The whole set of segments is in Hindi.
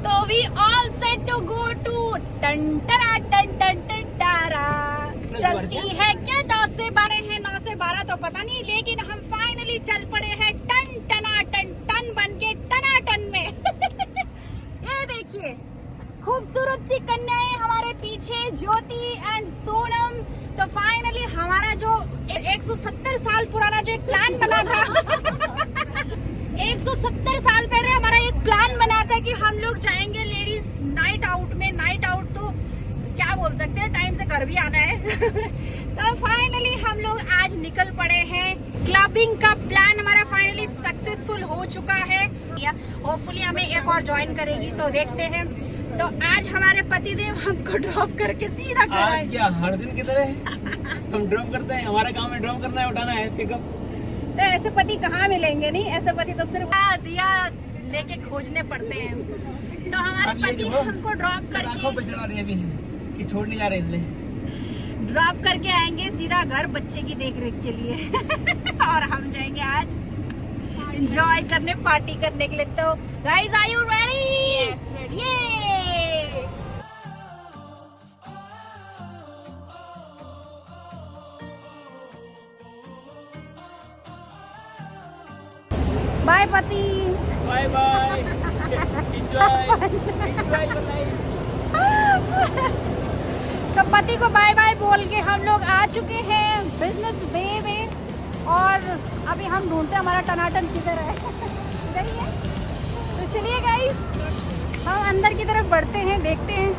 तो we all set to go to टंटरा टंटरा। चलती है क्या 9 से 12 है, 9 से 12 तो पता नहीं, लेकिन हम फाइनली चल पड़े हैं टन टना टन टन बन के टनाटन में। ये देखिए खूबसूरत सी कन्याएं हमारे पीछे, ज्योति एंड सोनम। तो फाइनली हमारा जो 170 साल पुराना जो एक प्लान बना था 170 साल पहले हमारा एक प्लान बना था कि हम लोग जाएंगे लेडीज नाइट आउट में। नाइट आउट तो क्या बोल सकते हैं, टाइम से घर भी आना है। तो फाइनली हम लोग आज निकल पड़े हैं। क्लबिंग का प्लान हमारा फाइनली सक्सेसफुल हो चुका है। होपफुली हमें एक और ज्वाइन करेगी, तो देखते हैं। तो आज हमारे पतिदेव हमको ड्रॉप करके सीधा घर आए। आज क्या हर दिन की तरह हम ड्रॉप करते हैं? हमारा काम है ड्रॉप करना है, उठाना है, पिकअप। तो ऐसे पति कहाँ मिलेंगे? नहीं, ऐसे पति तो सिर्फ दिया लेके खोजने पड़ते हैं। तो हमारे पति हमको ड्रॉप आंखों पे चढ़ा रही है अभी कि छोड़ नहीं जा रहे, इसलिए ड्रॉप करके आएंगे सीधा घर बच्चे की देखरेख के लिए। और हम जाएंगे आज एंजॉय करने, पार्टी करने के लिए। तो guys, are you ready? Bye पति, bye bye, enjoy enjoy life. तो पति को बाय बाय बोल के हम लोग आ चुके हैं बिजनेस वे में। और अभी हम ढूंढते हैं हमारा टनाटन किधर है। इधर ही है। तो चलिए गाइस, हम अंदर की तरफ बढ़ते हैं, देखते हैं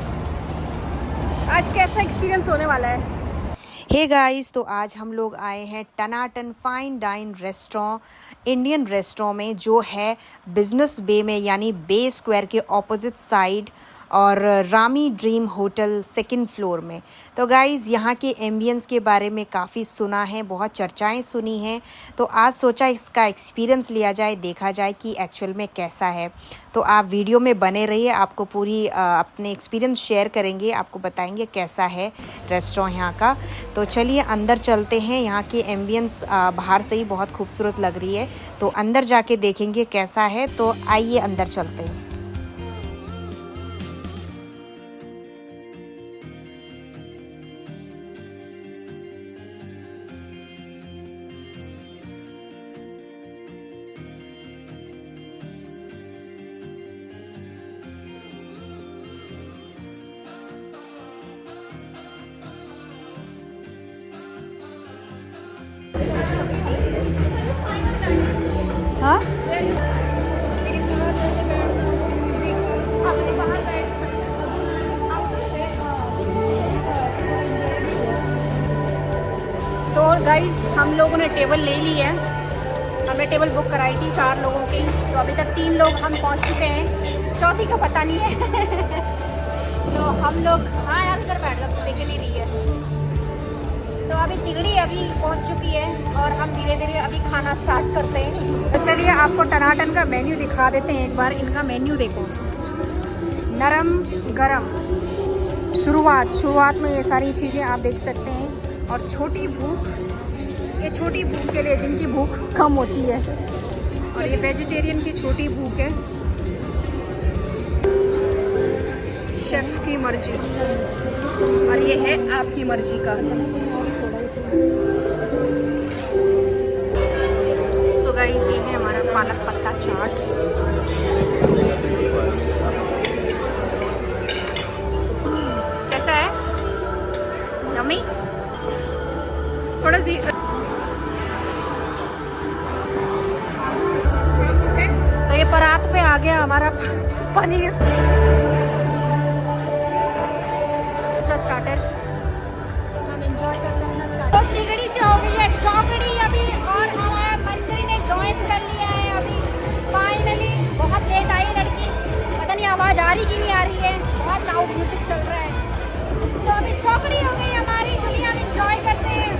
आज कैसा एक्सपीरियंस होने वाला है। हे गाइस, तो आज हम लोग आए हैं Tanatan fine dine restaurant, Indian restaurant में, जो है बिजनेस बे में, यानी बे स्क्वायर के ऑपोजिट साइड, और Rami dream hotel 2nd floor में। तो गाइज़, यहाँ के एम्बियंस के बारे में काफ़ी सुना है, बहुत चर्चाएं सुनी हैं। तो आज सोचा इसका एक्सपीरियंस लिया जाए, देखा जाए कि एक्चुअल में कैसा है। तो आप वीडियो में बने रहिए, आपको पूरी अपने एक्सपीरियंस शेयर करेंगे, आपको बताएंगे कैसा है रेस्टोरेंट यहाँ का। तो चलिए अंदर चलते हैं। यहाँ की एम्बियंस बाहर से ही बहुत खूबसूरत लग रही है, तो अंदर जाके देखेंगे कैसा है। तो आइए अंदर चलते हैं। हाँ? तो गाइस, हम लोगों ने टेबल ले ली है। हमने टेबल बुक कराई थी 4 लोगों की, तो अभी तक 3 लोग हम पहुंच चुके हैं, चौथी का पता नहीं है। तो हम लोग, हाँ यार इधर बैठ जाते, देख नहीं रही है। तो अभी तिगड़ी अभी पहुंच चुकी है और हम धीरे धीरे अभी खाना स्टार्ट करते हैं। तो चलिए आपको टनाटन का मेन्यू दिखा देते हैं एक बार। इनका मेन्यू देखो, नरम गरम, शुरुआत में ये सारी चीज़ें आप देख सकते हैं। और छोटी भूख, ये छोटी भूख के लिए जिनकी भूख कम होती है, और ये वेजिटेरियन की छोटी भूख है। शेफ की मर्जी, और ये है आपकी मर्जी का। सो गाइस, ये है हमारा पालक पत्ता चाट। कैसा है? यम्मी? थोड़ा सी। तो ये परात पे आ गया हमारा पनीर स्टार्टर। तो हम एंजॉय करते हैं अपना स्टार्टर। तो तिगड़ी से हो गई है चौकड़ी अभी, और हमारा मंत्री ने ज्वाइन कर लिया है अभी फाइनली। बहुत लेट आई लड़की, पता नहीं आवाज़ आ रही कि नहीं आ रही है, बहुत लाउड म्यूजिक चल रहा है। तो अभी चौकड़ी हो गई हमारी, चलिए हम एंजॉय करते हैं।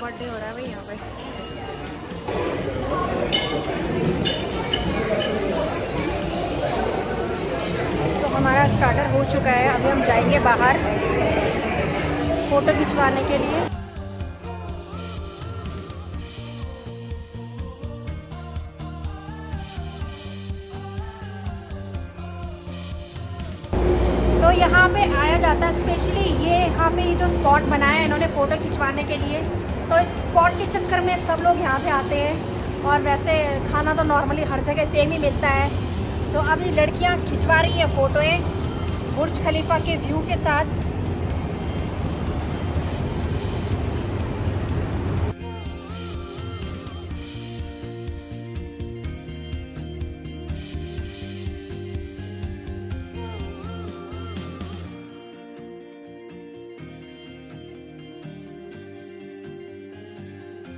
बर्थडे हो रहा है भाई यहाँ पे। तो हमारा स्टार्टर हो चुका है, अभी हम जाएंगे बाहर फोटो खिंचवाने के लिए। तो यहाँ पे आया जाता है स्पेशली, ये यहाँ पे जो स्पॉट बनाया है इन्होंने फ़ोटो खिंचवाने के लिए। तो इस स्पॉट के चक्कर में सब लोग यहाँ पे आते हैं। और वैसे खाना तो नॉर्मली हर जगह सेम ही मिलता है। तो अभी लड़कियाँ खिंचवा रही है फ़ोटोएँ बुर्ज खलीफा के व्यू के साथ।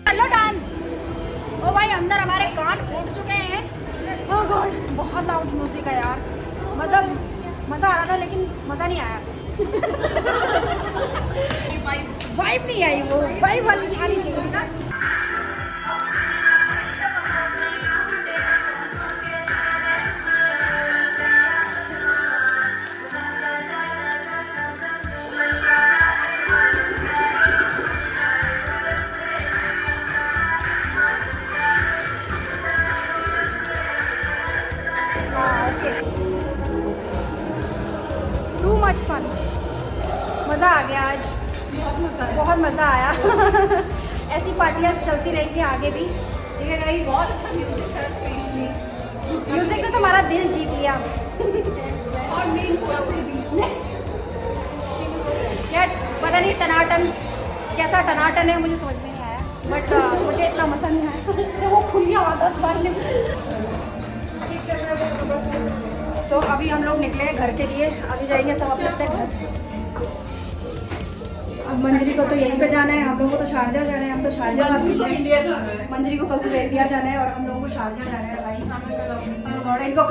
Hello dance. ओ भाई अंदर हमारे कान फूट चुके हैं। ओह गॉड, बहुत लाउड म्यूजिक है यार। मतलब मज़ा आ रहा था लेकिन मज़ा नहीं आया। वाइब नहीं आई, वो वाइब वाली आनी चाहिए ना। टू मच फन, मज़ा आ गया आज, बहुत मज़ा आया। ऐसी पार्टियाँ चलती रहेंगी आगे भी। ठीक है गाइस, बहुत अच्छा म्यूजिक था। म्यूजिक ने तो हमारा दिल जीत लिया। और मेन कोर्स में भी यार पता नहीं टनाटन कैसा टनाटन है, मुझे समझ में नहीं आया। बट मुझे इतना मज़ा नहीं आया। वो खुल गया 10 बार ने। तो अभी हम लोग निकले हैं घर के लिए। अभी जाएंगे सब अपने अपने घर। अब मंजरी को तो यहीं पे जाना है, हम लोगों को तो शारजा जाना है। हम तो शारजा वासी हैं। मंजरी को कल से इंडिया जाना है और हम लोगों को शारजा जाना है भाई। और इनको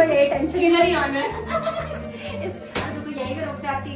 यही टेंशन, इधर ही आना है। इस तो यहीं पे रुक जाती।